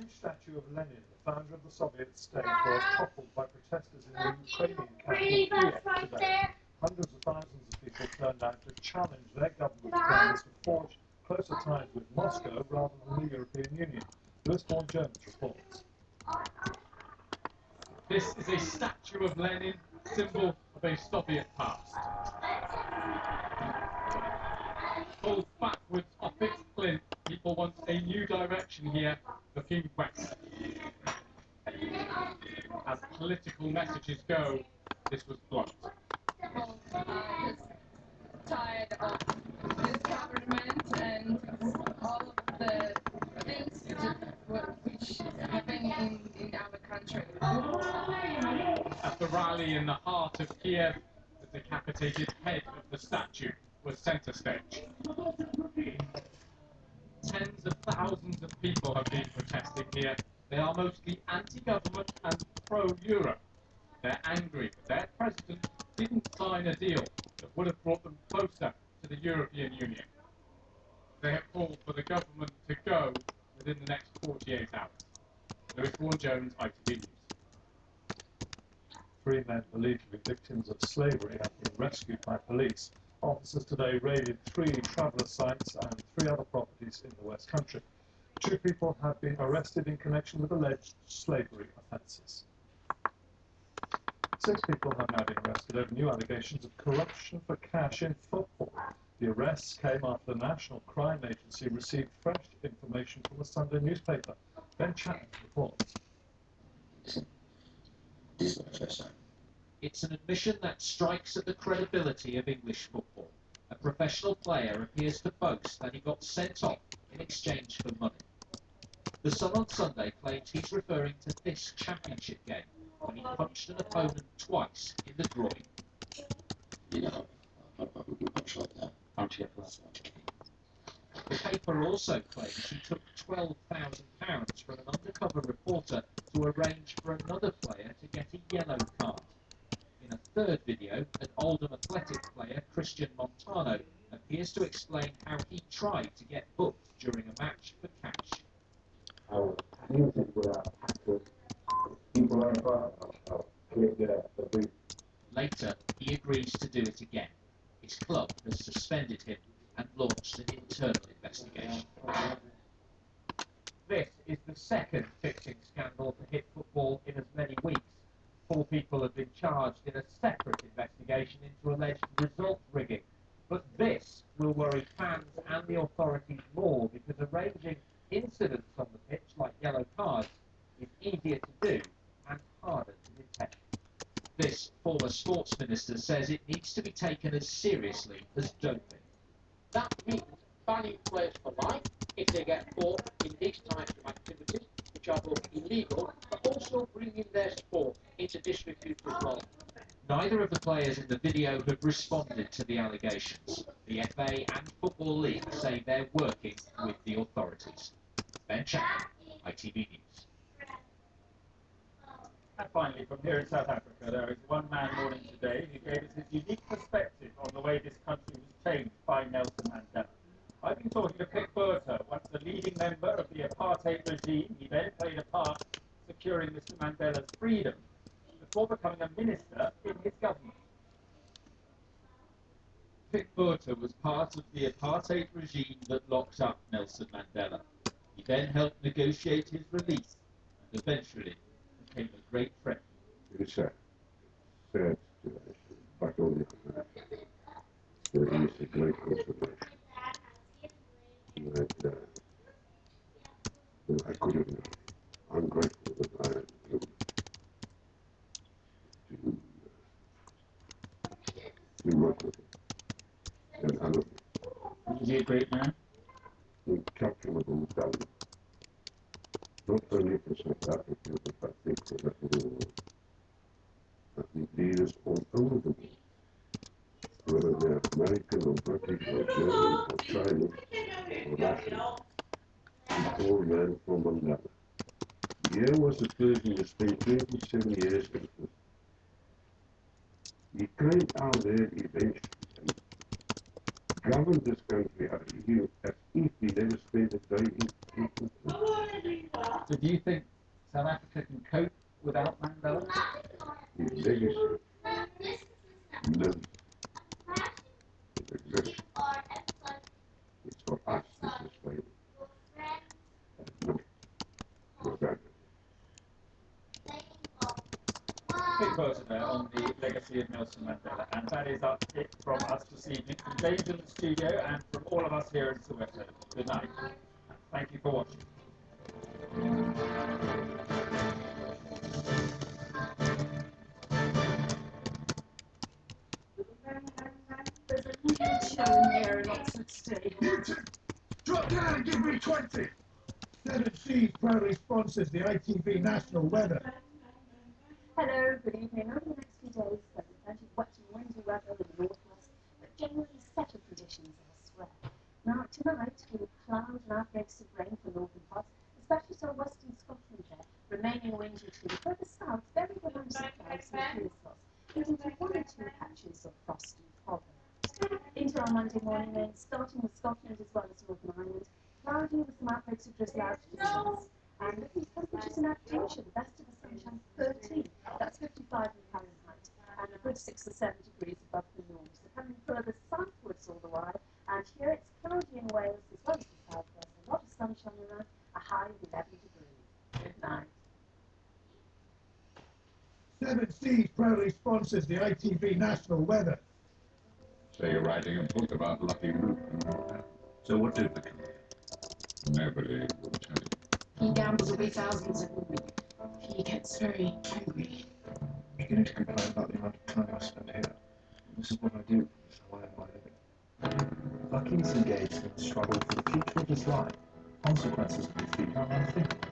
huge statue of Lenin, the founder of the Soviet state, was toppled by protesters in the Ukrainian capital Kiev today. Hundreds of thousands of people turned out to challenge their government's plans to forge closer ties with Moscow rather than the European Union. Lewis Vaughan-Jones reports. This is a statue of Lenin, symbol of a Soviet past. Pulled backwards off its plinth, people want a new direction here, looking west. As political messages go, this was blocked. People are just tired of this government and all of the things which is happening in our country. At the rally in the heart of Kiev, the decapitated head of the statue was centre stage. Tens of thousands of people have been protesting here. They are mostly anti-government and pro-Europe. They're angry that their president didn't sign a deal that would have brought them closer to the European Union. They have called for the government to go within the next 48 hours. Lewis Vaughan-Jones, ITV News. 3 men believed to be victims of slavery have been rescued by police. Officers today raided 3 traveller sites and 3 other properties in the West Country. 2 people have been arrested in connection with alleged slavery offences. 6 people have now been arrested over new allegations of corruption for cash in football. The arrests came after the National Crime Agency received fresh information from the Sunday newspaper. Ben Chapman reports. It's an admission that strikes at the credibility of English football. A professional player appears to boast that he got sent off in exchange for money. The Sun on Sunday claims he's referring to this championship game when he punched an opponent twice in the groin. The paper also claims he took £12,000 from an undercover reporter to arrange for another player to get a yellow card. In a third video, an Oldham Athletic player, Christian Montano, appears to explain how he tried to get booked during a match for cash. Later, he agrees to do it again. His club has suspended him and launched an internal investigation. This is the second fixing scandal to hit football in as many weeks. 4 people have been charged in a separate investigation into alleged result rigging. But this will worry fans and the authorities more because arranging incidents on the pitch, like yellow cards, is easier to do and harder to detect. This former sports minister says it needs to be taken as seriously as doping. That means banning players for life if they get caught in these types of activities, which are both illegal, but also bringing their sport into disrepute as well. Neither of the players in the video have responded to the allegations. The FA and Football League say they're working with the authorities. Ben Chapman, ITV News. And finally, from here in South Africa, there is one man mourning today who gave us his unique perspective on the way this country was changed by Nelson Mandela. I've been talking to Pik Botha, once a leading member of the apartheid regime. He then played a part securing Mr. Mandela's freedom before becoming a minister in his government. Pik Botha was part of the apartheid regime that locked up Nelson Mandela. He then helped negotiate his release and eventually became a great friend. It's sad. Sad situation, but only for that. There is a great consolation. That I couldn't. I'm grateful that I am able to work with him. And I love him. Is he a great man? Incalculable talent. Not only for South Africa, but I think for the whole world. I think leaders all over the world, whether they're American or British or German or Chinese or Russian, all ran for Mandela. Here was a person who spent 27 years in prison. He came out there eventually and governed this country as if he never spent a day in prison. So do you think South Africa can cope without Mandela? His legacy lives, it exists. It's for us to sustain it. Not for that. Big vote there on the legacy of Nelson Mandela, and that is it from us this evening, from James in the studio and from all of us here in Soweto. Good night. Thank you for watching. There's a huge show in here in Oxford State. Drop down and give me 20. 7C proudly sponsors the ITV National Weather. Hello, good evening. Over the next few days, there'll be plenty of wet and windy weather in the northwest, but generally settled conditions elsewhere. Now, tonight, with clouds and outbreaks of rain for northern parts, especially so western Scotland there, remaining windy too. Further south, very benign clouds and clear spots, leading to 1 or 2 patches of frost and fog. Into our Monday morning rain, starting with Scotland as well as Northern Ireland, cloudy with some outbreaks of drizzle out to the west. And looking at temperatures in Aberdeenshire, the best of the sunshine, 13. That's 55 in Fahrenheit, and a good 6 or 7 degrees above the norms. So coming further southwards all the while, and here it's cloudy in Wales as well as the southwest. A lot of sunshine around, a high of 11 degrees. Good night. 7C proudly sponsors the ITV National Weather. So you're writing a book about Lucky Luke and what happened. So what did become of it? Nobody will tell you. He gambles away thousands every week. He gets very angry. I'm beginning to complain about the amount of time I spend here. This is what I do, this is how I earn my living. Lucky is engaged in a struggle for the future of his life. Consequences of defeat are unthinkable.